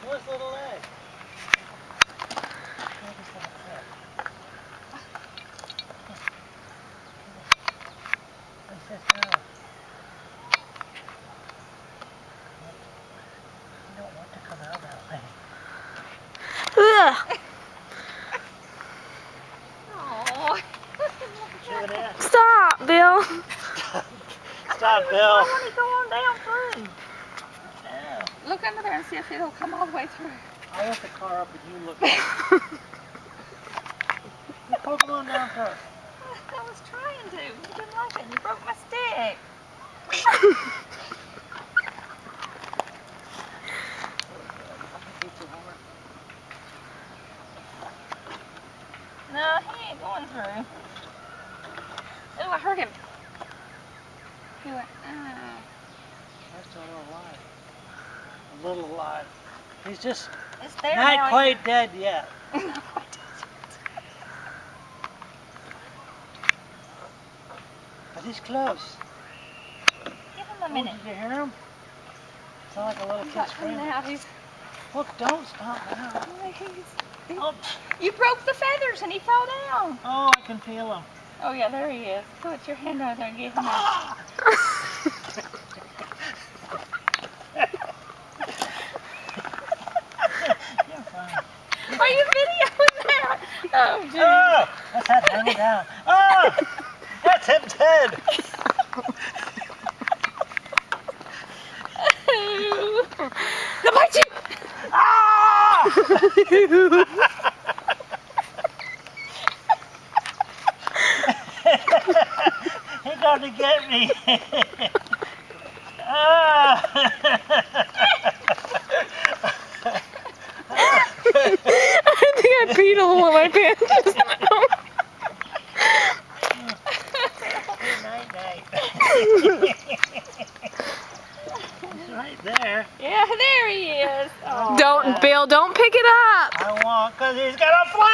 Where's the little leg? He says no. You don't want to come out that way. Ugh. Aww. Stop, Bill. Stop, Bill. I want to go on down through. Yeah. Look under there and see if it'll come all the way through. I'll let the car up and you look up. You poke on down first. I was trying to. You didn't like it. You broke my stick. No, he ain't going through. Oh, I heard him. He went, That's a little alive. A little alive. He's just It's there not now. quite dead yet. But he's close. Give him a minute. Oh, did you hear him? Sound like a little kid screaming. Now he's. Look, don't stop now. Oh. You broke the feathers and he fell down. Oh, I can feel him. Oh yeah, there he is. Put your hand out there and get him out. You're fine. Are you videoing that? Oh, geez. Oh, that's that hanging down. Oh, that's him dead. He'll bite you. Ah! He's going to get me. Ah! I think I peed a hole in my pants just now. Night, night. He's right there. Yeah, there he is. Oh, Don't, Bill, don't pick it up. I won't, because he's got a fly.